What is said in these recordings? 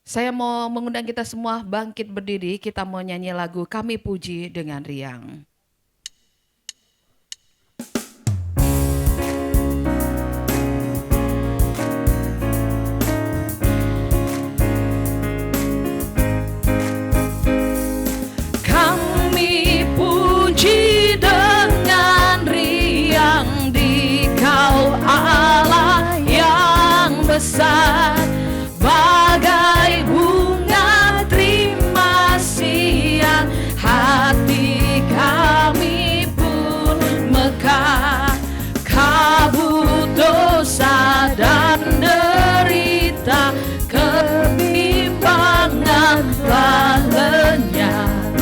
Saya mau mengundang kita semua bangkit berdiri, kita mau nyanyi lagu Kami Puji dengan riang. Kami puji dengan riang di Kau Allah yang besar. Bagai bunga terima siang, hati kami pun mekar. Kabut dosa dan derita, kebimbangan telah lenyap.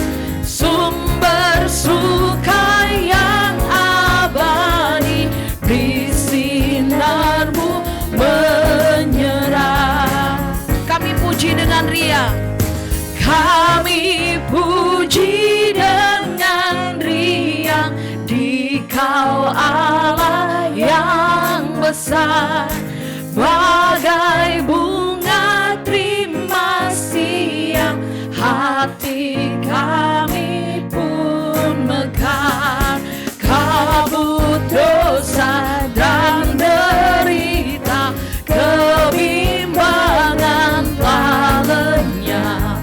Sumber suka yang abadi, beri sinarmu menyerah. Kami puji dengan riang. Kami puji dengan riang di Kau Allah yang besar. Bagai bunga terima siang, hati kami pun mekar. Kabut dosa dan derita, kebimbangan telah lenyap.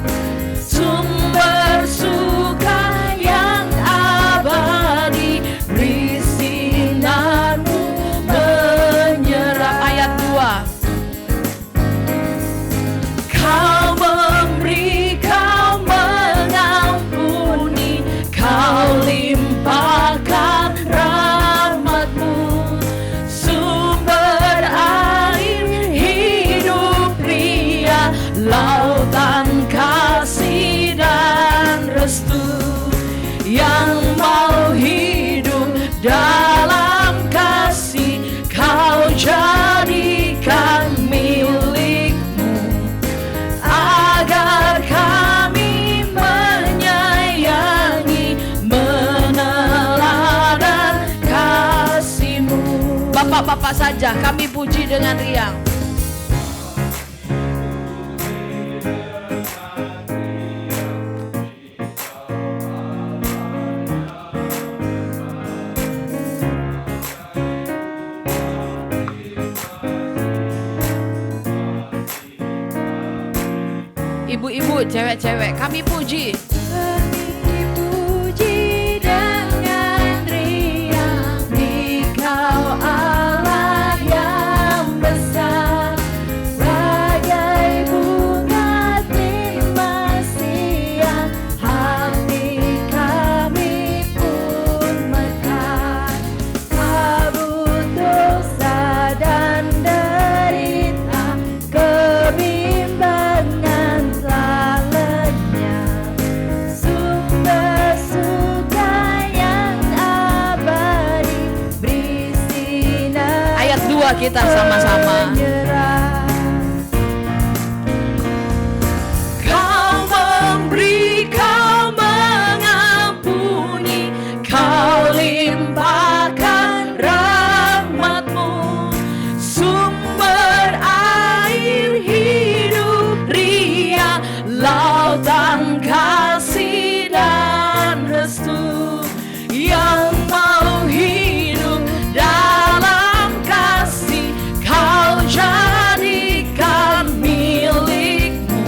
Sumber suka yang abadi, beri sinarmu menyerah. Ayat 2. Kau memberi, Kau mengampuni, Kau limpahkan rahmat-Mu. Sumber air hidup ria, lautan kasih dan restu. Yang mau hidup dalam kasih, Kau jadikan milik-Mu. Agar kami menyayangi, meneladan kasih-Mu. Bapak-bapak saja kami puji dengan riang. Ibu-ibu, cewek-cewek, kami puji. Kami puji dengan riang di Kau Allah yang besar. Bagai bunga terima siang, hati kami pun mekar. Kabut dosa dan derita, kebimbangan telah lenyap. Sumber suka yang abadi, beri sinar. Ayat 2 kita sama-sama. Kau memberi, Kau mengampuni, Kau limpahkan rahmat-Mu. Sumber air hidup ria, lautan kasih dan restu. Yang mau hidup dalam kasih, Kau jadikan milik-Mu.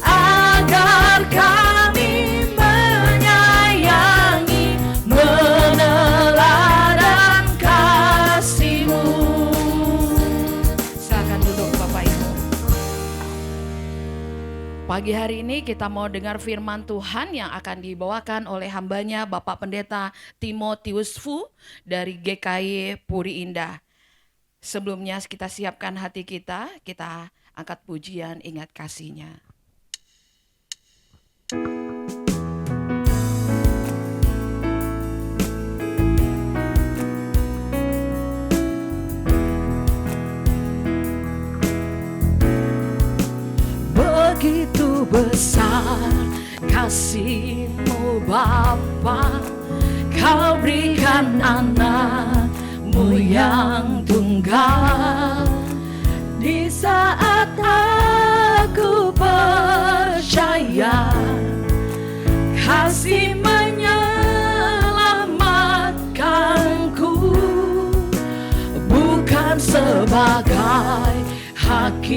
Agar kami menyayangi, meneladan kasih-Mu. Silakan duduk Bapak Ibu. Pagi hari ini kita mau dengar firman Tuhan yang akan dibawakan oleh hambanya Bapak Pendeta Timotius Fu dari GKI Puri Indah. Sebelumnya kita siapkan hati kita angkat pujian ingat kasih-Nya. Begitu besar kasih-Mu Bapa, Kau berikan anak-Mu yang tunggal. Di saat aku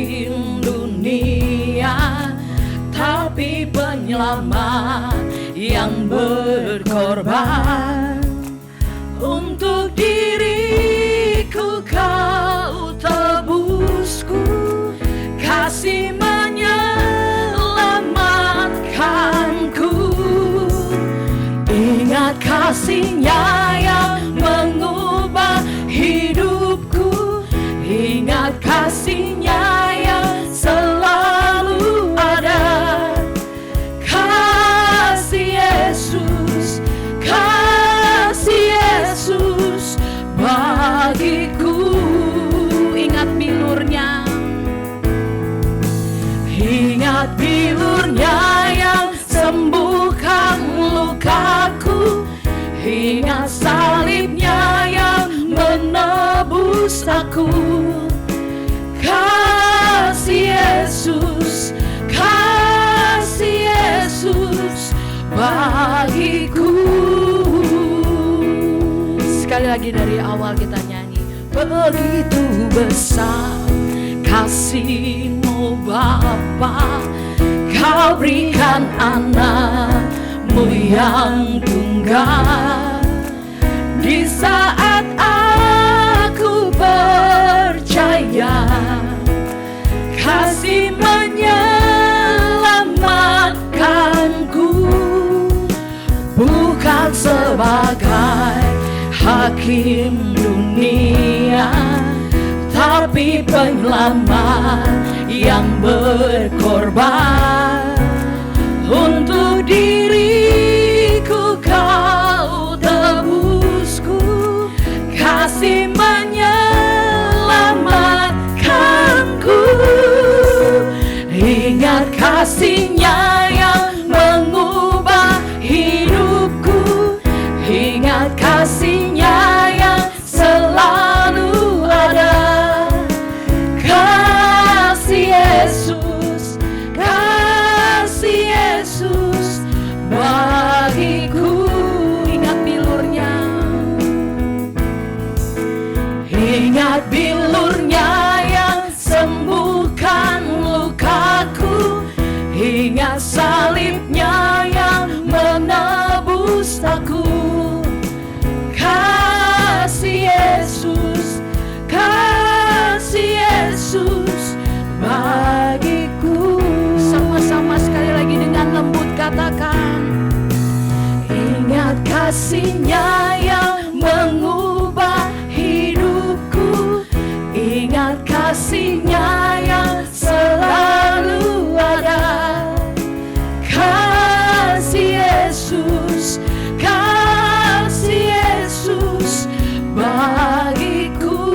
hakim dunia, tapi penyelamat yang berkorban. Untuk diriku kau tebusku, kasih menyelamatkanku. Ingat kasih-Nya yang mengubah hidupku, ingat kasih-Nya yang selalu ada. Kasih Yesus, kasih Yesus bagiku. Ingat bilurnya, ingat bilurnya yang sembuhkan lukaku, ingat salibnya yang menebus aku. Kasih Yesus, kasih Yesus bagiku. Sekali lagi dari awal kita nyanyi. Begitu besar kasih-Mu Bapa, Kau berikan anak-Mu yang tunggal. Di saat aku percaya, kasih menyelamatkanku. Bukan sebagai hakim dunia, tapi penyelamat yang berkorban. Untuk diriku kau tebusku, kasih menyelamatkanku. Ingat kasih-Nya yang mengubah hidupku, ingat kasih-Nya yang selalu ada. Kasih Yesus, kasih Yesus bagiku. Ingat bilurnya, ingat bilurnya yang sembuhkan lukaku, ingat salibnya yang menebus aku. Kasih Yesus, kasih Yesus bagiku. Sama-sama sekali lagi dengan lembut katakan. Ingat kasih-Nya yang mengubah hidupku, ingat kasih-Nya yang selalu ada. Kasih Yesus, kasih Yesus bagiku.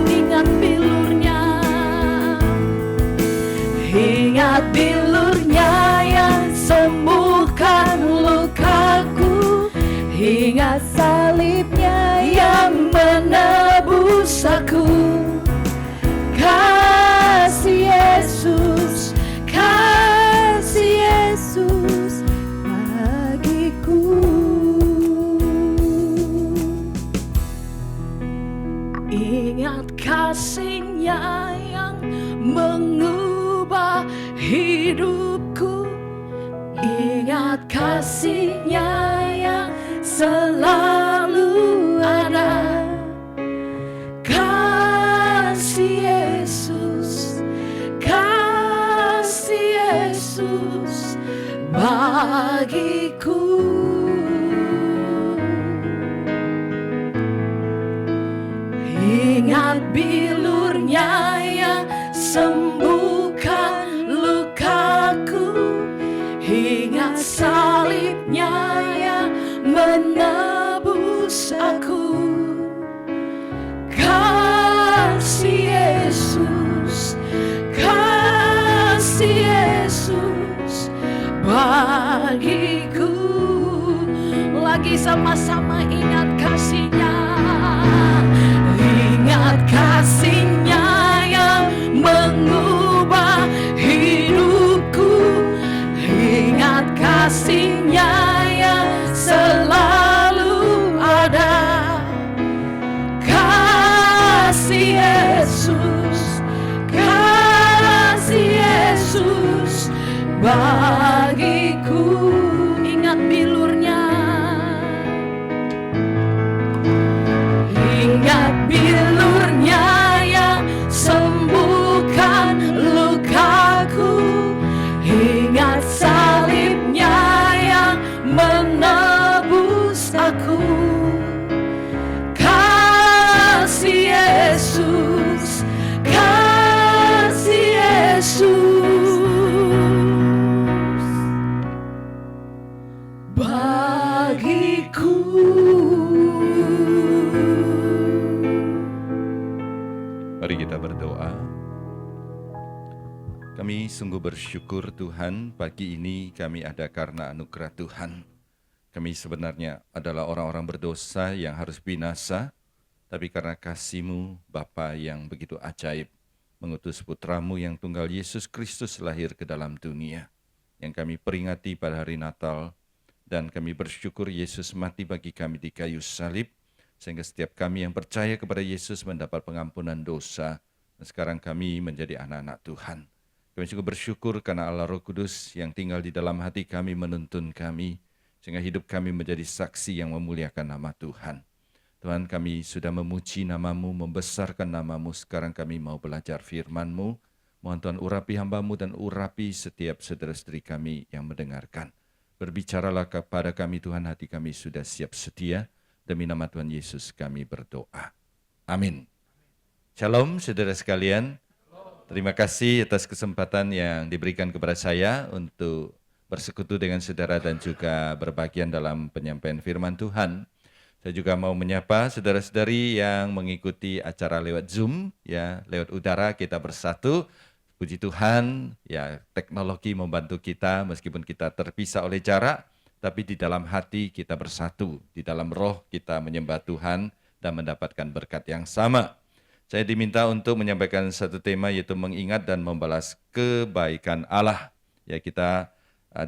Ingat bilurnya, ingat bilurnya yang sembuhkan lukaku, ingat salibnya yang menebus aku. Kasih Yesus, kasih Yesus bagiku. Ingat kasih-Nya yang mengubah hidupku, ingat kasih-Nya yang selalu ada. Kasih Yesus, kasih Yesus bagiku. Ingat bilurnya yang sembuhkan lukaku, ingat salibnya yang menebus aku. Kasih Yesus, kasih Yesus bagiku. Lagi sama-sama ingat kasih-Nya, ingat kasih-Nya yang mengubah hidupku, ingat kasih-Nya yang selalu ada. Kasih Yesus, kasih bagiku. Ingat bilurnya, ingat bilurnya yang sembuhkan lukaku, ingat salibnya yang menebus aku. Kasih Yesus, kasih Yesus bagiku. Mari kita berdoa. Kami sungguh bersyukur Tuhan, pagi ini kami ada karena anugerah Tuhan. Kami sebenarnya adalah orang-orang berdosa yang harus binasa, tapi karena kasih-Mu Bapa yang begitu ajaib, mengutus putra-Mu yang tunggal Yesus Kristus lahir ke dalam dunia, yang kami peringati pada hari Natal, dan kami bersyukur Yesus mati bagi kami di kayu salib, sehingga setiap kami yang percaya kepada Yesus mendapat pengampunan dosa, dan sekarang kami menjadi anak-anak Tuhan. Kami juga bersyukur karena Allah Roh Kudus yang tinggal di dalam hati kami menuntun kami, sehingga hidup kami menjadi saksi yang memuliakan nama Tuhan. Tuhan, kami sudah memuji nama-Mu, membesarkan nama-Mu, sekarang kami mau belajar firman-Mu. Mohon Tuhan urapi hamba-Mu dan urapi setiap saudara-saudari kami yang mendengarkan. Berbicaralah kepada kami Tuhan, hati kami sudah siap sedia. Demi nama Tuhan Yesus kami berdoa. Amin. Shalom saudara sekalian. Terima kasih atas kesempatan yang diberikan kepada saya untuk bersekutu dengan saudara dan juga berbagian dalam penyampaian firman Tuhan. Saya juga mau menyapa saudara-saudari yang mengikuti acara lewat Zoom, ya, lewat udara kita bersatu. Puji Tuhan, ya, teknologi membantu kita meskipun kita terpisah oleh jarak, tapi di dalam hati kita bersatu, di dalam roh kita menyembah Tuhan dan mendapatkan berkat yang sama. Saya diminta untuk menyampaikan satu tema, yaitu mengingat dan membalas kebaikan Allah. Ya, kita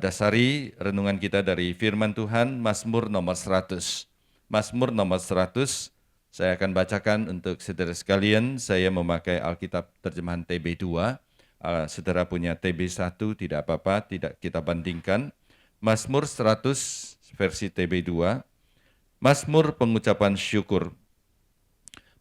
dasari renungan kita dari firman Tuhan, Mazmur nomor 100. Mazmur nomor 100, saya akan bacakan untuk saudara sekalian. Saya memakai Alkitab terjemahan TB2. Saudara punya TB1, tidak apa-apa, tidak kita bandingkan. Mazmur 100 versi TB2. Mazmur pengucapan syukur.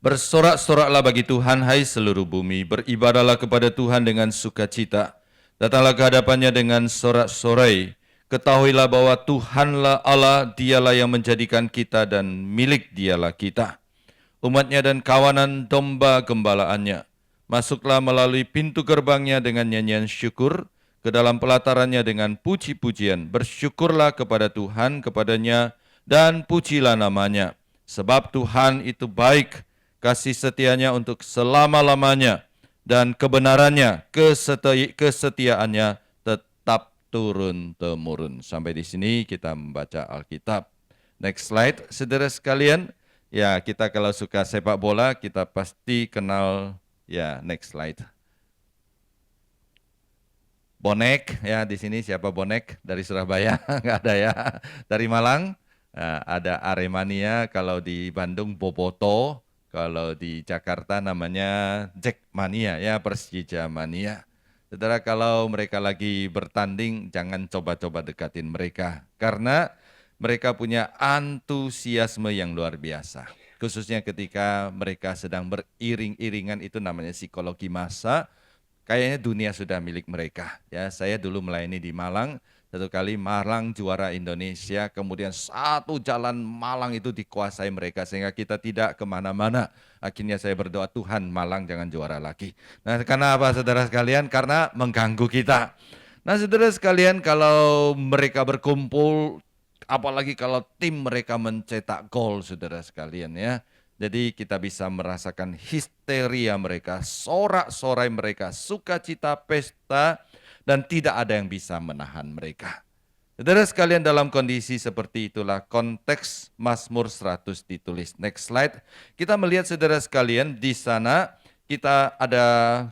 Bersorak-soraklah bagi Tuhan, hai seluruh bumi. Beribadahlah kepada Tuhan dengan sukacita. Datanglah ke hadapannya dengan sorak-sorai. Ketahuilah bahwa Tuhanlah Allah, dialah yang menjadikan kita dan milik dialah kita. Umatnya dan kawanan domba gembalaannya. Masuklah melalui pintu gerbangnya dengan nyanyian syukur, ke dalam pelatarannya dengan puji-pujian. Bersyukurlah kepada Tuhan, kepadanya, dan pujilah namanya. Sebab Tuhan itu baik, kasih setianya untuk selama-lamanya, dan kebenarannya, kesetiaannya tetap turun-temurun. Sampai di sini kita membaca Alkitab. Next slide, saudara sekalian. Ya, kita kalau suka sepak bola, kita pasti kenal, ya, next slide. Bonek, ya, di sini siapa Bonek? Dari Surabaya? Enggak ada ya. Dari Malang, ada Aremania, kalau di Bandung Boboto, kalau di Jakarta namanya Jackmania, ya, Persija Mania. Saudara, kalau mereka lagi bertanding, jangan coba-coba dekatin mereka. Karena mereka punya antusiasme yang luar biasa. Khususnya ketika mereka sedang beriring-iringan, itu namanya psikologi massa. Kayaknya dunia sudah milik mereka. Ya, saya dulu melayani di Malang. Satu kali Malang juara Indonesia, kemudian satu jalan Malang itu dikuasai mereka sehingga kita tidak kemana-mana. Akhirnya saya berdoa, Tuhan, Malang jangan juara lagi. Nah, karena apa saudara sekalian? Karena mengganggu kita. Nah, saudara sekalian, kalau mereka berkumpul, apalagi kalau tim mereka mencetak gol, saudara sekalian, ya. Jadi kita bisa merasakan histeria mereka, sorak-sorai mereka, sukacita, pesta, dan tidak ada yang bisa menahan mereka. Saudara sekalian, dalam kondisi seperti itulah konteks Mazmur 100 ditulis. Next slide. Kita melihat saudara sekalian, di sana kita ada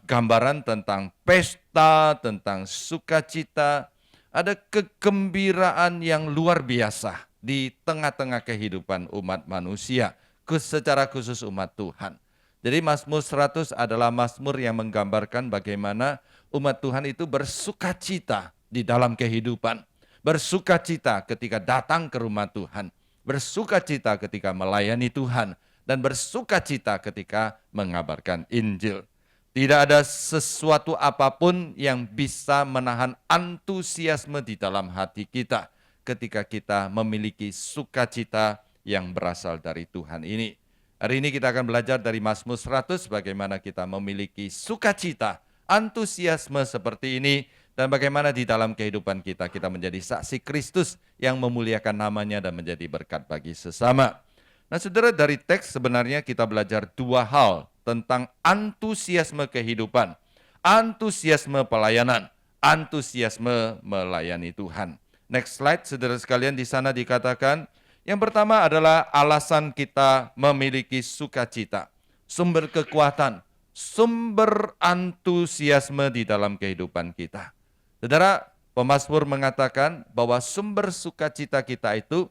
gambaran tentang pesta, tentang sukacita, ada kegembiraan yang luar biasa di tengah-tengah kehidupan umat manusia, secara khusus umat Tuhan. Jadi Mazmur 100 adalah Mazmur yang menggambarkan bagaimana umat Tuhan itu bersukacita di dalam kehidupan. Bersukacita ketika datang ke rumah Tuhan. Bersukacita ketika melayani Tuhan. Dan bersukacita ketika mengabarkan Injil. Tidak ada sesuatu apapun yang bisa menahan antusiasme di dalam hati kita ketika kita memiliki sukacita yang berasal dari Tuhan ini. Hari ini kita akan belajar dari Mazmur 100 bagaimana kita memiliki sukacita, antusiasme seperti ini, dan bagaimana di dalam kehidupan kita menjadi saksi Kristus yang memuliakan namanya dan menjadi berkat bagi sesama. Nah saudara, dari teks sebenarnya kita belajar dua hal tentang antusiasme kehidupan, antusiasme pelayanan, antusiasme melayani Tuhan. Next slide, saudara sekalian, di sana dikatakan, yang pertama adalah alasan kita memiliki sukacita, sumber kekuatan, sumber antusiasme di dalam kehidupan kita. Saudara, pemazmur mengatakan bahwa sumber sukacita kita itu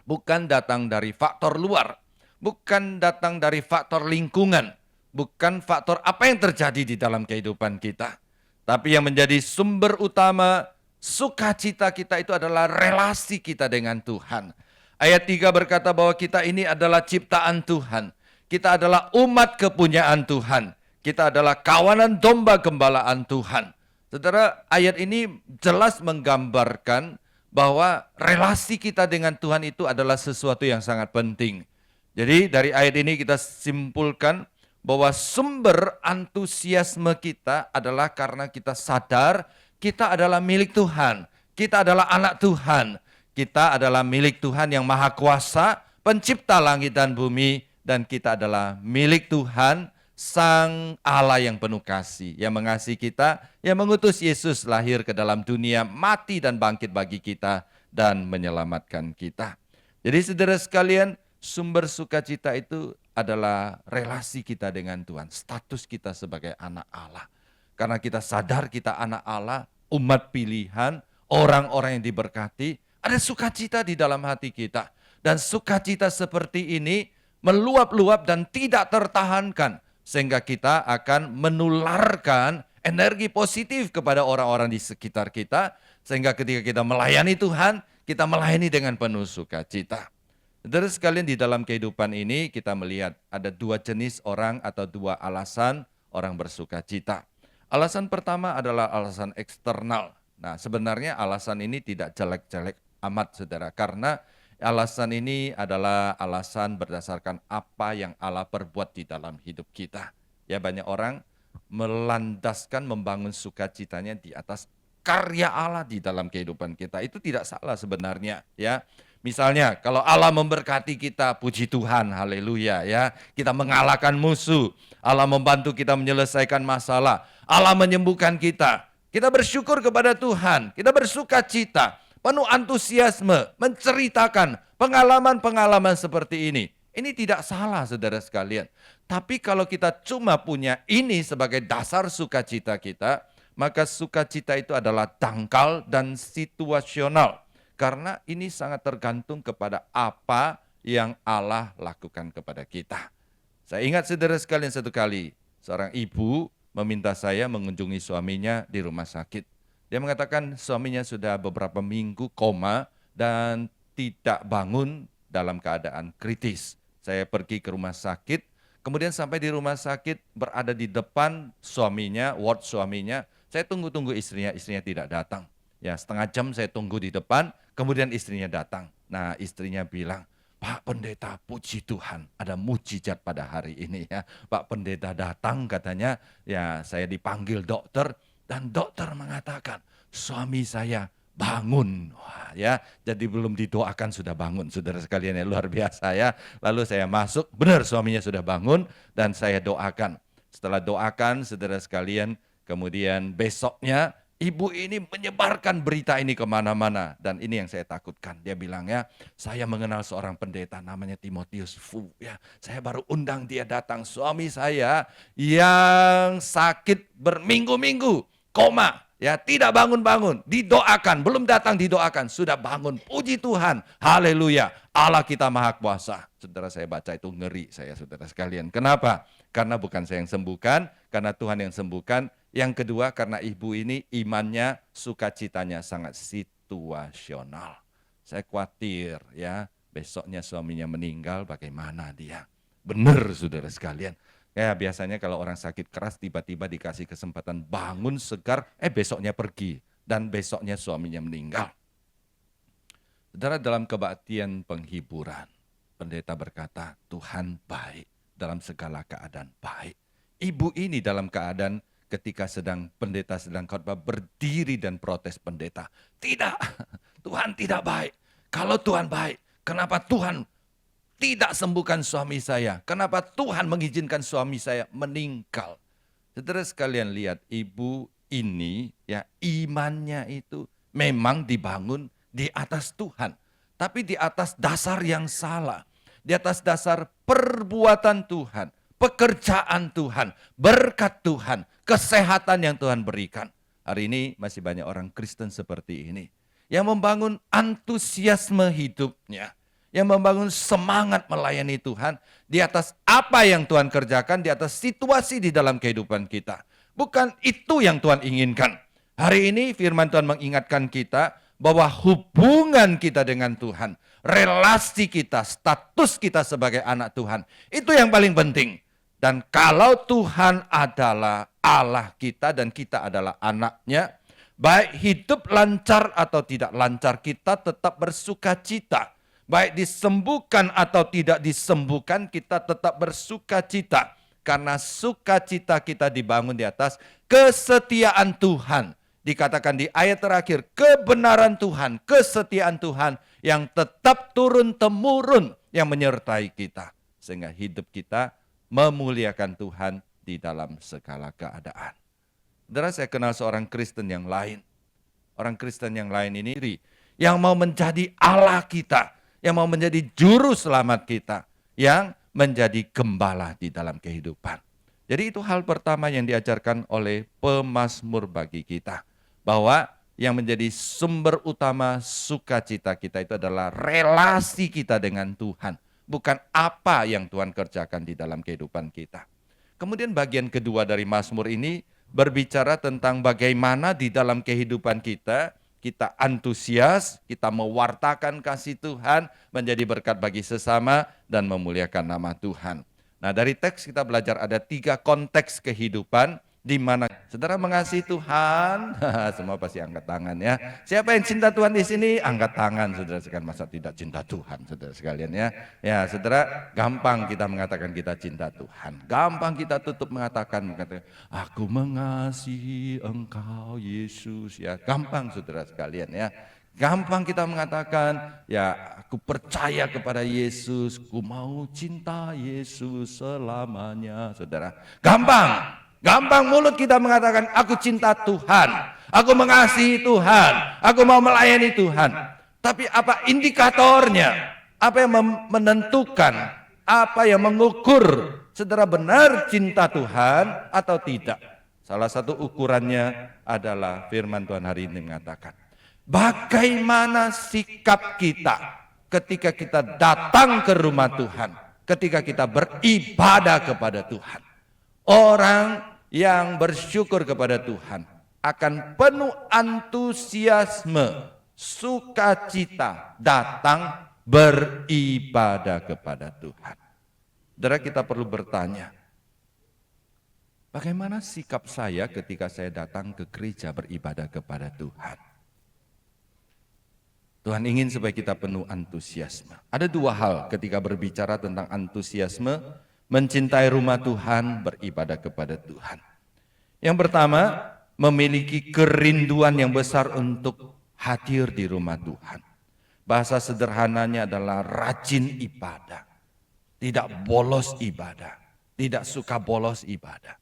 bukan datang dari faktor luar, bukan datang dari faktor lingkungan, bukan faktor apa yang terjadi di dalam kehidupan kita. Tapi yang menjadi sumber utama sukacita kita itu adalah relasi kita dengan Tuhan. Ayat 3 berkata bahwa kita ini adalah ciptaan Tuhan. Kita adalah umat kepunyaan Tuhan. Kita adalah kawanan domba gembalaan Tuhan. Saudara, ayat ini jelas menggambarkan bahwa relasi kita dengan Tuhan itu adalah sesuatu yang sangat penting. Jadi dari ayat ini kita simpulkan bahwa sumber antusiasme kita adalah karena kita sadar kita adalah milik Tuhan. Kita adalah anak Tuhan. Kita adalah milik Tuhan yang maha kuasa, pencipta langit dan bumi. Dan kita adalah milik Tuhan, Sang Allah yang penuh kasih, yang mengasihi kita, yang mengutus Yesus lahir ke dalam dunia, mati dan bangkit bagi kita, dan menyelamatkan kita. Jadi saudara sekalian, sumber sukacita itu adalah relasi kita dengan Tuhan, status kita sebagai anak Allah. Karena kita sadar kita anak Allah, umat pilihan, orang-orang yang diberkati, ada sukacita di dalam hati kita. Dan sukacita seperti ini meluap-luap dan tidak tertahankan. Sehingga kita akan menularkan energi positif kepada orang-orang di sekitar kita. Sehingga ketika kita melayani Tuhan, kita melayani dengan penuh sukacita. Saudara sekalian, di dalam kehidupan ini kita melihat ada dua jenis orang atau dua alasan orang bersukacita. Alasan pertama adalah alasan eksternal. Nah sebenarnya alasan ini tidak jelek-jelek amat saudara. Karena alasan ini adalah alasan berdasarkan apa yang Allah perbuat di dalam hidup kita. Ya, banyak orang melandaskan membangun sukacitanya di atas karya Allah di dalam kehidupan kita. Itu tidak salah sebenarnya, ya. Misalnya kalau Allah memberkati kita, puji Tuhan, haleluya ya. Kita mengalahkan musuh, Allah membantu kita menyelesaikan masalah, Allah menyembuhkan kita. Kita bersyukur kepada Tuhan, kita bersukacita, penuh antusiasme, menceritakan pengalaman-pengalaman seperti ini. Ini tidak salah saudara sekalian. Tapi kalau kita cuma punya ini sebagai dasar sukacita kita, maka sukacita itu adalah dangkal dan situasional. Karena ini sangat tergantung kepada apa yang Allah lakukan kepada kita. Saya ingat saudara sekalian satu kali, seorang ibu meminta saya mengunjungi suaminya di rumah sakit. Dia mengatakan suaminya sudah beberapa minggu koma dan tidak bangun dalam keadaan kritis. Saya pergi ke rumah sakit, kemudian sampai di rumah sakit berada di depan suaminya, ward suaminya. Saya tunggu-tunggu istrinya tidak datang. Ya, setengah jam saya tunggu di depan, kemudian istrinya datang. Nah, istrinya bilang, Pak Pendeta, puji Tuhan, ada mujizat pada hari ini ya. Pak Pendeta datang katanya, ya saya dipanggil dokter. Dan dokter mengatakan, suami saya bangun. Wah, ya, jadi belum didoakan sudah bangun, saudara sekalian ya, luar biasa ya. Lalu saya masuk, benar suaminya sudah bangun dan saya doakan. Setelah doakan, saudara sekalian, kemudian besoknya ibu ini menyebarkan berita ini kemana-mana. Dan ini yang saya takutkan. Dia bilang ya, saya mengenal seorang pendeta namanya Timotius Fu. Ya, saya baru undang dia datang. Suami saya yang sakit berminggu-minggu, koma, ya tidak bangun-bangun, didoakan, belum datang didoakan, sudah bangun, puji Tuhan, haleluya, Allah kita maha kuasa. Saudara, saya baca itu ngeri saya saudara sekalian. Kenapa? Karena bukan saya yang sembuhkan, karena Tuhan yang sembuhkan, Yang kedua, karena ibu ini imannya, sukacitanya sangat situasional. Saya khawatir ya, besoknya suaminya meninggal, bagaimana dia? Benar saudara sekalian. Ya biasanya kalau orang sakit keras tiba-tiba dikasih kesempatan bangun segar, besoknya pergi. Dan besoknya suaminya meninggal. Saudara, dalam kebaktian penghiburan, pendeta berkata, Tuhan baik dalam segala keadaan baik. Ibu ini dalam keadaan ketika pendeta sedang khotbah berdiri dan protes pendeta. Tidak, Tuhan tidak baik. Kalau Tuhan baik, kenapa Tuhan tidak sembuhkan suami saya? Kenapa Tuhan mengizinkan suami saya meninggal? Saudara sekalian lihat, ibu ini ya imannya itu memang dibangun di atas Tuhan. Tapi di atas dasar yang salah. Di atas dasar perbuatan Tuhan, pekerjaan Tuhan, berkat Tuhan, kesehatan yang Tuhan berikan. Hari ini masih banyak orang Kristen seperti ini. Yang membangun antusiasme hidupnya. Yang membangun semangat melayani Tuhan di atas apa yang Tuhan kerjakan, di atas situasi di dalam kehidupan kita. Bukan itu yang Tuhan inginkan. Hari ini firman Tuhan mengingatkan kita bahwa hubungan kita dengan Tuhan, relasi kita, status kita sebagai anak Tuhan, itu yang paling penting. Dan kalau Tuhan adalah Allah kita dan kita adalah anaknya, baik hidup lancar atau tidak lancar, kita tetap bersukacita. Baik disembuhkan atau tidak disembuhkan, kita tetap bersukacita. Karena sukacita kita dibangun di atas kesetiaan Tuhan. Dikatakan di ayat terakhir, kebenaran Tuhan, kesetiaan Tuhan yang tetap turun-temurun yang menyertai kita. Sehingga hidup kita memuliakan Tuhan di dalam segala keadaan. Saudara, saya kenal seorang Kristen yang lain. Orang Kristen yang lain ini yang mau menjadi Allah kita, yang mau menjadi juru selamat kita, yang menjadi gembala di dalam kehidupan. Jadi itu hal pertama yang diajarkan oleh pemazmur bagi kita. Bahwa yang menjadi sumber utama sukacita kita itu adalah relasi kita dengan Tuhan. Bukan apa yang Tuhan kerjakan di dalam kehidupan kita. Kemudian bagian kedua dari Mazmur ini berbicara tentang bagaimana di dalam kehidupan kita antusias, kita mewartakan kasih Tuhan, menjadi berkat bagi sesama, dan memuliakan nama Tuhan. Nah, dari teks kita belajar ada 3 konteks kehidupan, di mana saudara mengasihi Tuhan, semua pasti angkat tangan ya. Siapa yang cinta Tuhan di sini? Angkat tangan, saudara sekalian. Masa tidak cinta Tuhan, saudara sekalian ya. Ya, saudara, gampang kita mengatakan kita cinta Tuhan. Gampang kita tutup mengatakan aku mengasihi Engkau Yesus ya. Gampang saudara sekalian ya. Gampang kita mengatakan, ya aku percaya kepada Yesus, aku mau cinta Yesus selamanya, saudara. Gampang mulut kita mengatakan, aku cinta Tuhan, aku mengasihi Tuhan, aku mau melayani Tuhan. Tapi apa indikatornya? Apa yang menentukan? Apa yang mengukur saudara benar cinta Tuhan atau tidak? Salah satu ukurannya adalah firman Tuhan hari ini mengatakan, bagaimana sikap kita ketika kita datang ke rumah Tuhan, ketika kita beribadah kepada Tuhan. Orang yang bersyukur kepada Tuhan akan penuh antusiasme, sukacita datang beribadah kepada Tuhan. Saudara, kita perlu bertanya, bagaimana sikap saya ketika saya datang ke gereja beribadah kepada Tuhan? Tuhan ingin supaya kita penuh antusiasme. Ada 2 hal ketika berbicara tentang antusiasme, mencintai rumah Tuhan, beribadah kepada Tuhan. Yang pertama, memiliki kerinduan yang besar untuk hadir di rumah Tuhan. Bahasa sederhananya adalah rajin ibadah. Tidak bolos ibadah. Tidak suka bolos ibadah.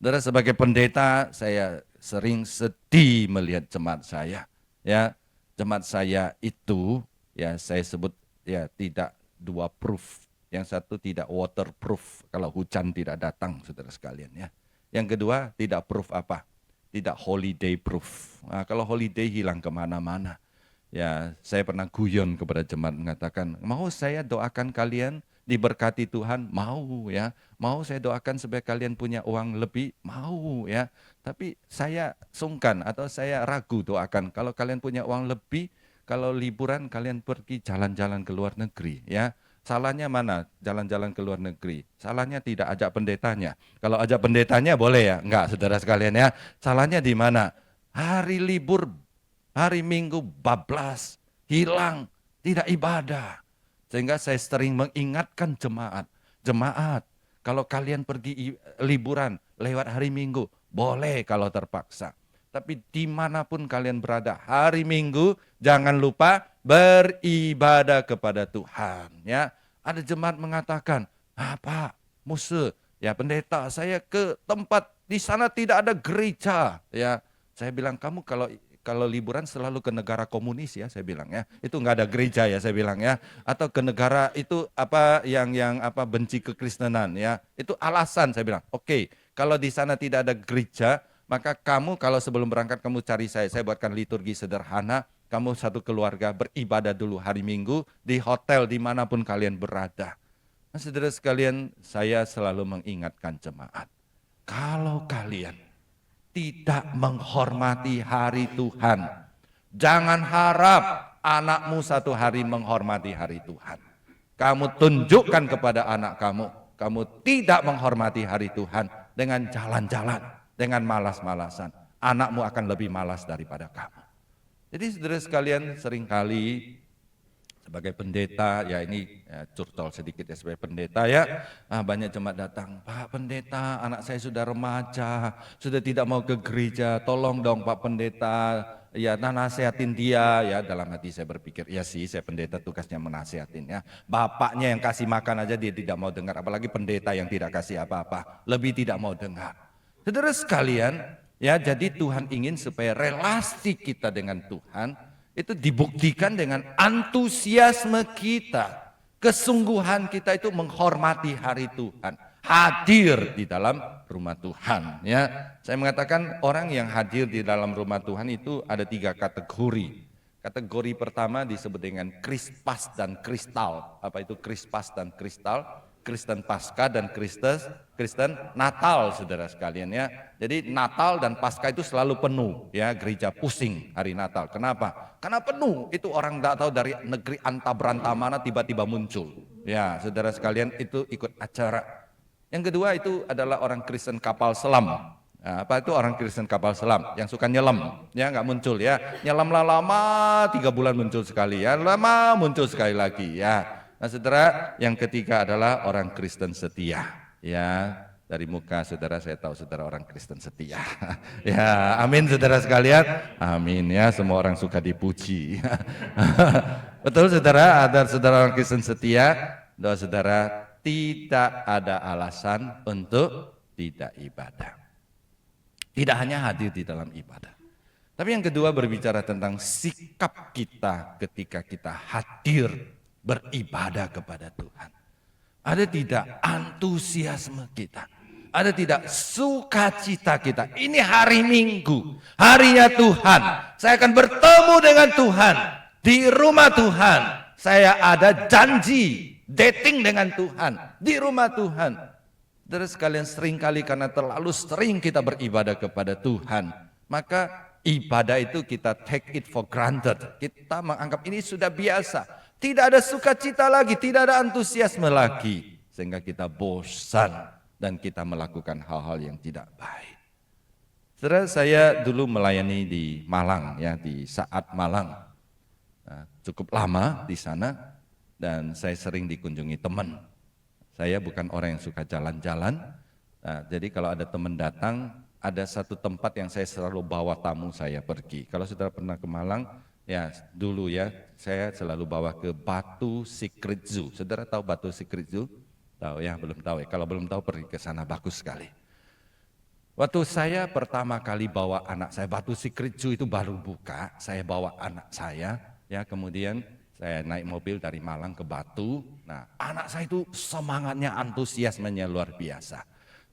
Saudara, sebagai pendeta, saya sering sedih melihat jemaat saya. Ya, jemaat saya itu, ya saya sebut ya tidak 2 proof. Yang satu tidak waterproof, kalau hujan tidak datang, saudara sekalian ya. Yang kedua tidak proof apa? Tidak holiday proof. Nah, kalau holiday hilang kemana-mana. Ya, saya pernah guyon kepada jemaat mengatakan, mau saya doakan kalian diberkati Tuhan, mau ya. Mau saya doakan supaya kalian punya uang lebih, mau ya. Tapi saya sungkan atau saya ragu doakan kalau kalian punya uang lebih, kalau liburan kalian pergi jalan-jalan ke luar negeri ya. Salahnya mana jalan-jalan ke luar negeri? Salahnya tidak ajak pendetanya. Kalau ajak pendetanya boleh ya? Enggak, saudara sekalian ya. Salahnya di mana? Hari libur, hari Minggu bablas, hilang, tidak ibadah. Sehingga saya sering mengingatkan jemaat. Jemaat, kalau kalian pergi liburan lewat hari Minggu, boleh kalau terpaksa. Tapi dimanapun kalian berada, hari Minggu jangan lupa beribadah kepada Tuhan. Ya, ada jemaat mengatakan, Pak Muse, ya pendeta, saya ke tempat di sana tidak ada gereja. Ya, saya bilang kamu kalau liburan selalu ke negara komunis ya, saya bilang ya, itu nggak ada gereja ya, saya bilang ya, atau ke negara itu apa yang benci kekristenan ya, itu alasan saya bilang. Oke, kalau di sana tidak ada gereja, maka kamu kalau sebelum berangkat kamu cari saya buatkan liturgi sederhana, kamu satu keluarga beribadah dulu hari Minggu di hotel dimanapun kalian berada. Nah, saudara sekalian, saya selalu mengingatkan jemaat, kalau kalian tidak menghormati hari Tuhan, jangan harap anakmu satu hari menghormati hari Tuhan. Kamu tunjukkan kepada anak kamu tidak menghormati hari Tuhan dengan jalan-jalan, dengan malas-malasan. Anakmu akan lebih malas daripada kamu. Jadi saudara sekalian, seringkali sebagai pendeta, ya ini ya, curcol sedikit ya sebagai pendeta ya, banyak jemaat datang, Pak Pendeta, anak saya sudah remaja, sudah tidak mau ke gereja, tolong dong Pak Pendeta, ya nasihatin dia ya. Dalam hati saya berpikir, ya sih saya pendeta tugasnya menasihatin ya. Bapaknya yang kasih makan aja dia tidak mau dengar, apalagi pendeta yang tidak kasih apa-apa, lebih tidak mau dengar. Saudara sekalian, ya jadi Tuhan ingin supaya relasi kita dengan Tuhan itu dibuktikan dengan antusiasme kita, kesungguhan kita itu menghormati hari Tuhan, hadir di dalam rumah Tuhan. Ya, saya mengatakan orang yang hadir di dalam rumah Tuhan itu ada 3 kategori. Kategori pertama disebut dengan krispas dan kristal. Apa itu krispas dan kristal? Kristen Pasca dan Kristen Natal, saudara sekalian ya. Jadi Natal dan Pasca itu selalu penuh ya, gereja pusing hari Natal. Kenapa? Karena penuh, itu orang tidak tahu dari negeri anta beranta mana tiba-tiba muncul. Ya, saudara sekalian itu ikut acara. Yang kedua itu adalah orang Kristen kapal selam. Nah, apa itu orang Kristen kapal selam? Yang suka nyelam, ya nggak muncul ya. Nyelam lama 3 bulan muncul sekali ya, lama muncul sekali lagi ya. Nah saudara, yang ketiga adalah orang Kristen setia. Ya, dari muka saudara saya tahu saudara orang Kristen setia. Ya, amin saudara sekalian. Amin ya, semua orang suka dipuji. Betul saudara, ada saudara orang Kristen setia. Doa saudara, tidak ada alasan untuk tidak ibadah. Tidak hanya hadir di dalam ibadah. Tapi yang kedua berbicara tentang sikap kita ketika kita hadir beribadah kepada Tuhan. Ada tidak antusiasme kita? Ada tidak sukacita kita? Ini hari Minggu, harinya Tuhan. Saya akan bertemu dengan Tuhan di rumah Tuhan. Saya ada janji dating dengan Tuhan di rumah Tuhan. Saudara sekalian, seringkali karena terlalu sering kita beribadah kepada Tuhan, maka ibadah itu kita take it for granted. Kita menganggap ini sudah biasa. Tidak ada sukacita lagi, tidak ada antusiasme lagi. Sehingga kita bosan dan kita melakukan hal-hal yang tidak baik. Saudara, saya dulu melayani di Malang, ya di Saat Malang. Nah, cukup lama di sana dan saya sering dikunjungi teman. Saya bukan orang yang suka jalan-jalan. Nah, jadi kalau ada teman datang, ada satu tempat yang saya selalu bawa tamu saya pergi. Kalau saudara pernah ke Malang, ya dulu ya, saya selalu bawa ke Batu Secret Zoo. Saudara tahu Batu Secret Zoo? Tahu ya? Belum tahu ya? Kalau belum tahu pergi ke sana, bagus sekali. Waktu saya pertama kali bawa anak saya, Batu Secret Zoo itu baru buka, saya bawa anak saya, ya kemudian saya naik mobil dari Malang ke Batu. Nah, anak saya itu semangatnya, antusiasmenya luar biasa.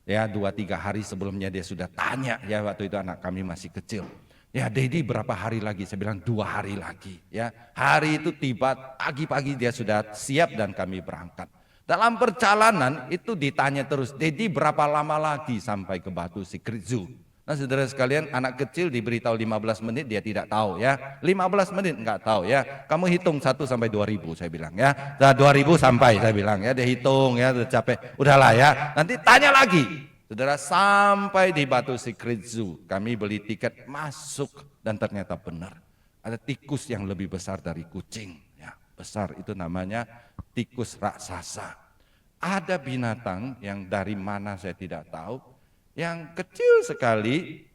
Ya 2-3 hari sebelumnya dia sudah tanya, ya waktu itu anak kami masih kecil. Ya Dedi berapa hari lagi? Saya bilang 2 hari lagi. Ya hari itu tiba pagi-pagi dia sudah siap dan kami berangkat. Dalam perjalanan itu ditanya terus, Dedi berapa lama lagi sampai ke Batu Secret Zoo? Nah saudara sekalian, anak kecil diberitahu 15 menit dia tidak tahu ya. 15 menit enggak tahu ya. Kamu hitung 1 sampai 2000 saya bilang ya. Nah 2000 sampai saya bilang ya. Dia hitung ya, udah capek. Udahlah ya. Nanti tanya lagi. Saudara sampai di Batu Secret Zoo. Kami beli tiket masuk dan ternyata benar. Ada tikus yang lebih besar dari kucing. Ya, besar itu namanya tikus raksasa. Ada binatang yang dari mana saya tidak tahu. Yang kecil sekali,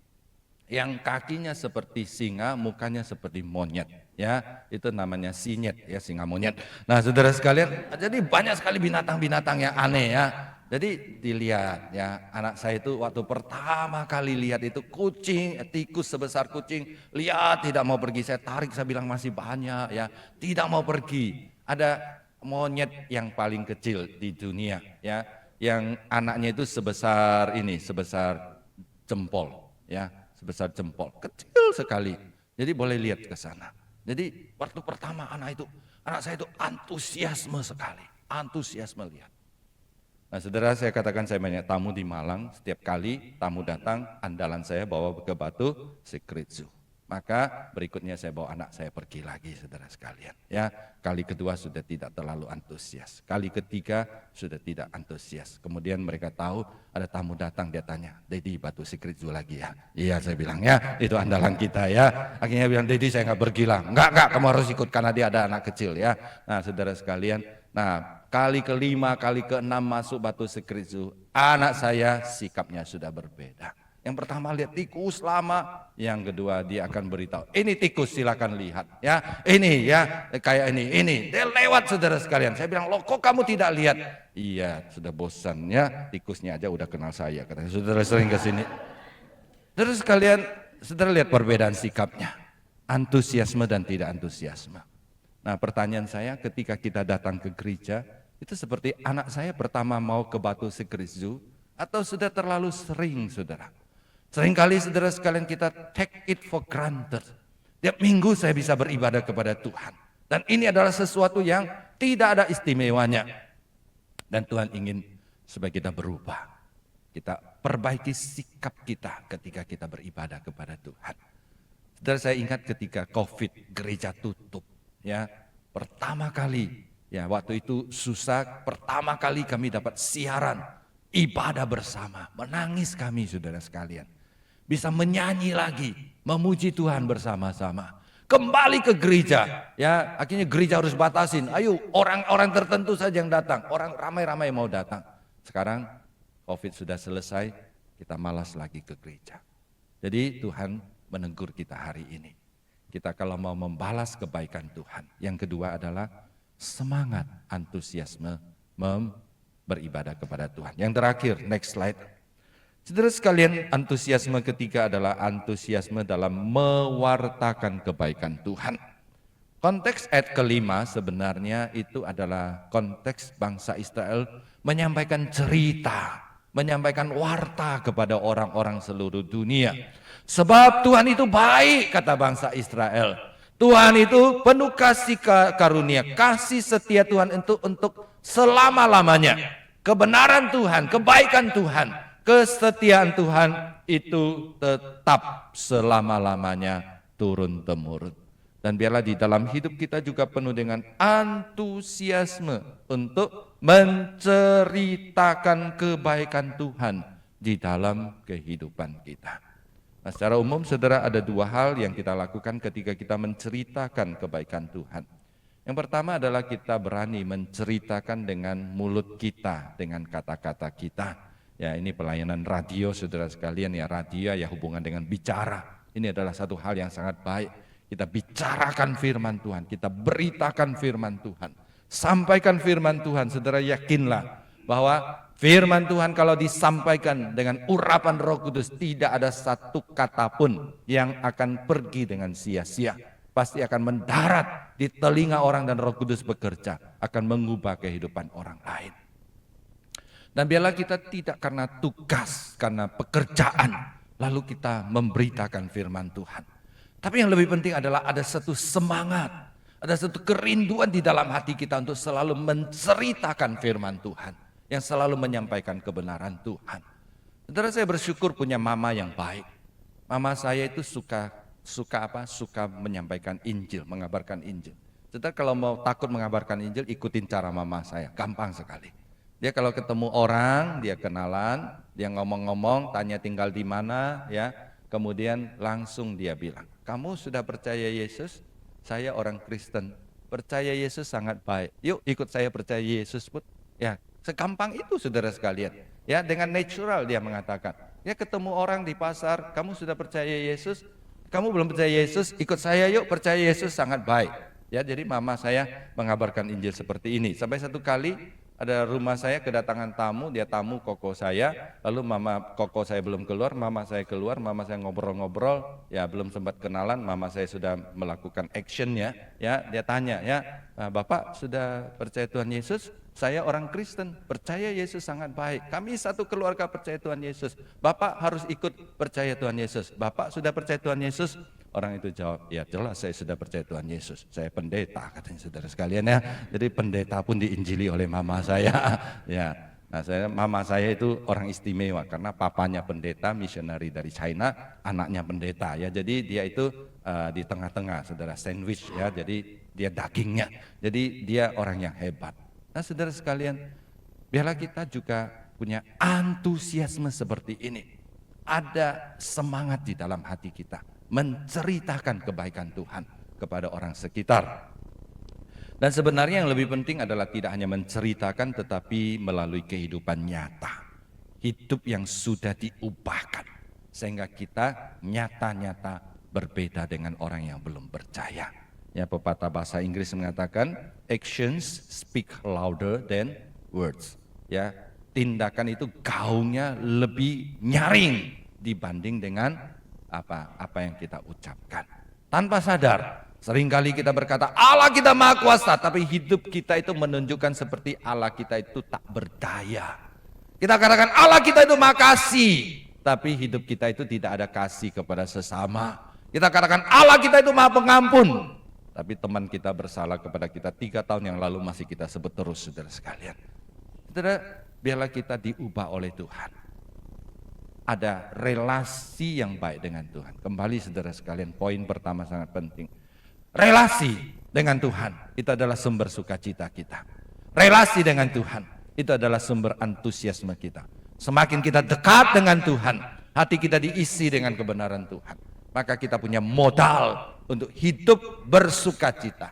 yang kakinya seperti singa, mukanya seperti monyet, ya itu namanya sinyet, ya singa monyet. Nah saudara sekalian, jadi banyak sekali binatang-binatang yang aneh ya. Jadi dilihat ya, anak saya itu waktu pertama kali lihat itu kucing, tikus sebesar kucing, lihat tidak mau pergi. Saya tarik, saya bilang masih banyak ya, tidak mau pergi. Ada monyet yang paling kecil di dunia ya. Yang anaknya itu sebesar ini, sebesar jempol, ya, sebesar jempol, kecil sekali. Jadi boleh lihat ke sana. Jadi waktu pertama anak saya itu antusiasme sekali, antusiasme lihat. Nah saudara, saya katakan saya banyak tamu di Malang, setiap kali tamu datang, andalan saya bawa ke Batu Secret Zoo. Maka berikutnya saya bawa anak saya pergi lagi saudara sekalian. Ya, kali kedua sudah tidak terlalu antusias. Kali ketiga sudah tidak antusias. Kemudian mereka tahu ada tamu datang, dia tanya, Dedi Batu Secret Zoo lagi ya? Iya saya bilang ya, itu andalan kita ya. Akhirnya bilang, Dedi saya nggak pergi lah. Enggak, kamu harus ikut karena dia ada anak kecil ya. Nah saudara sekalian, nah kali kelima, kali keenam masuk Batu Secret Zoo, anak saya sikapnya sudah berbeda. Yang pertama lihat tikus lama, yang kedua dia akan beritahu, ini tikus silakan lihat ya, ini ya kayak ini, dia lewat saudara sekalian. Saya bilang, loh kok kamu tidak lihat? Iya sudah bosan ya, tikusnya aja udah kenal saya, katanya saudara sering ke sini. Terus sekalian, saudara lihat perbedaan sikapnya, antusiasme dan tidak antusiasme. Nah pertanyaan saya, ketika kita datang ke gereja, itu seperti anak saya pertama mau ke Batu Secret Zoo, atau sudah terlalu sering saudara? Seringkali saudara sekalian kita take it for granted. Tiap minggu saya bisa beribadah kepada Tuhan. Dan ini adalah sesuatu yang tidak ada istimewanya. Dan Tuhan ingin supaya kita berubah. Kita perbaiki sikap kita ketika kita beribadah kepada Tuhan. Saudara, saya ingat ketika COVID gereja tutup. Ya, pertama kali, ya waktu itu susah, pertama kali kami dapat siaran ibadah bersama. Menangis kami saudara sekalian. Bisa menyanyi lagi, memuji Tuhan bersama-sama. Kembali ke gereja, ya akhirnya gereja harus batasin. Ayo orang-orang tertentu saja yang datang, orang ramai-ramai mau datang. Sekarang COVID sudah selesai, kita malas lagi ke gereja. Jadi Tuhan menegur kita hari ini. Kita kalau mau membalas kebaikan Tuhan, yang kedua adalah semangat, antusiasme beribadah kepada Tuhan. Yang terakhir, next slide. Saudara sekalian, antusiasme ketiga adalah antusiasme dalam mewartakan kebaikan Tuhan. Konteks ayat kelima sebenarnya itu adalah konteks bangsa Israel menyampaikan cerita, menyampaikan warta kepada orang-orang seluruh dunia. Sebab Tuhan itu baik, kata bangsa Israel. Tuhan itu penuh kasih karunia, kasih setia Tuhan untuk selama-lamanya. Kebenaran Tuhan, kebaikan Tuhan, kesetiaan Tuhan itu tetap selama-lamanya turun-temurun. Dan biarlah di dalam hidup kita juga penuh dengan antusiasme untuk menceritakan kebaikan Tuhan di dalam kehidupan kita. Nah, secara umum saudara, ada dua hal yang kita lakukan ketika kita menceritakan kebaikan Tuhan. Yang pertama adalah kita berani menceritakan dengan mulut kita, dengan kata-kata kita. Ya, ini pelayanan radio saudara sekalian ya, radio ya hubungan dengan bicara. Ini adalah satu hal yang sangat baik. Kita bicarakan firman Tuhan, kita beritakan firman Tuhan. Sampaikan firman Tuhan, saudara yakinlah bahwa firman Tuhan kalau disampaikan dengan urapan Roh Kudus, tidak ada satu kata pun yang akan pergi dengan sia-sia. Pasti akan mendarat di telinga orang dan Roh Kudus bekerja, akan mengubah kehidupan orang lain. Dan biarlah kita tidak karena tugas, karena pekerjaan, lalu kita memberitakan firman Tuhan. Tapi yang lebih penting adalah ada satu semangat, Ada satu kerinduan di dalam hati kita untuk selalu menceritakan firman Tuhan, yang selalu menyampaikan kebenaran Tuhan. Saudara, saya bersyukur punya mama yang baik. Mama saya itu suka menyampaikan Injil, mengabarkan Injil. Saudara, kalau mau takut mengabarkan Injil, ikutin cara mama saya, gampang sekali. Dia kalau ketemu orang, dia kenalan, dia ngomong-ngomong, tanya tinggal di mana, ya. Kemudian langsung dia bilang, kamu sudah percaya Yesus? Saya orang Kristen, percaya Yesus sangat baik. Yuk ikut saya percaya Yesus, Put. Ya, segampang itu saudara sekalian. Ya, dengan natural dia mengatakan. Dia ketemu orang di pasar, kamu sudah percaya Yesus? Kamu belum percaya Yesus? Ikut saya yuk, percaya Yesus sangat baik. Ya, jadi mama saya mengabarkan Injil seperti ini. Sampai satu kali ada rumah saya kedatangan tamu, dia tamu koko saya, lalu mama koko saya belum keluar, mama saya keluar, mama saya ngobrol-ngobrol, ya belum sempat kenalan, mama saya sudah melakukan actionnya, ya dia tanya, ya Bapak sudah percaya Tuhan Yesus? Saya orang Kristen, percaya Yesus sangat baik. Kami satu keluarga percaya Tuhan Yesus. Bapak harus ikut percaya Tuhan Yesus. Bapak sudah percaya Tuhan Yesus? Orang itu jawab, ya jelas saya sudah percaya Tuhan Yesus. Saya pendeta, katanya saudara sekalian ya. Jadi pendeta pun diinjili oleh mama saya. Ya, nah mama saya itu orang istimewa karena papanya pendeta, misionari dari China, anaknya pendeta ya. Jadi dia itu di tengah-tengah, saudara, sandwich ya. Jadi dia dagingnya. Jadi dia orang yang hebat. Nah saudara sekalian, biarlah kita juga punya antusiasme seperti ini. Ada semangat di dalam hati kita menceritakan kebaikan Tuhan kepada orang sekitar. Dan sebenarnya yang lebih penting adalah tidak hanya menceritakan tetapi melalui kehidupan nyata. Hidup yang sudah diubahkan sehingga kita nyata-nyata berbeda dengan orang yang belum percaya. Ya, pepatah bahasa Inggris mengatakan actions speak louder than words. Ya, tindakan itu gaungnya lebih nyaring dibanding dengan apa yang kita ucapkan. Tanpa sadar, seringkali kita berkata Allah kita maha kuasa, tapi hidup kita itu menunjukkan seperti Allah kita itu tak berdaya. Kita katakan Allah kita itu maha kasih, tapi hidup kita itu tidak ada kasih kepada sesama. Kita katakan Allah kita itu maha pengampun, tapi teman kita bersalah kepada kita 3 tahun yang lalu masih kita sebut terus, saudara sekalian. Saudara, biarlah kita diubah oleh Tuhan. Ada relasi yang baik dengan Tuhan. Kembali saudara sekalian, poin pertama sangat penting. Relasi dengan Tuhan itu adalah sumber sukacita kita. Relasi dengan Tuhan itu adalah sumber antusiasme kita. Semakin kita dekat dengan Tuhan, hati kita diisi dengan kebenaran Tuhan, maka kita punya modal untuk hidup bersukacita.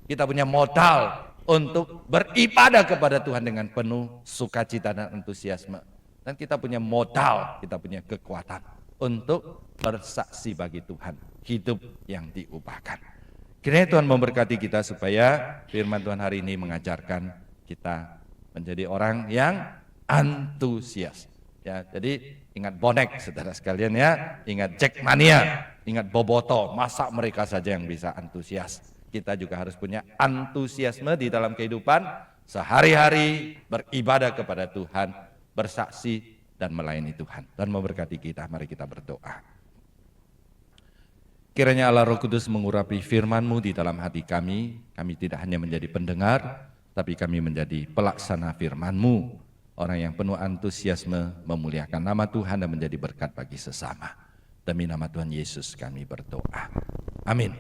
Kita punya modal untuk beribadah kepada Tuhan dengan penuh sukacita dan antusiasme. Dan kita punya modal, kita punya kekuatan untuk bersaksi bagi Tuhan, hidup yang diubahkan. Kiranya Tuhan memberkati kita supaya firman Tuhan hari ini mengajarkan kita menjadi orang yang antusias. Ya, jadi ingat bonek saudara sekalian ya, ingat Jackmania, ingat Boboto, masa mereka saja yang bisa antusias. Kita juga harus punya antusiasme di dalam kehidupan sehari-hari, beribadah kepada Tuhan, bersaksi dan melayani Tuhan. Dan memberkati kita, mari kita berdoa. Kiranya Allah Roh Kudus mengurapi firman-Mu di dalam hati kami. Kami tidak hanya menjadi pendengar, tapi kami menjadi pelaksana firman-Mu. Orang yang penuh antusiasme memuliakan nama Tuhan dan menjadi berkat bagi sesama. Demi nama Tuhan Yesus kami berdoa. Amin.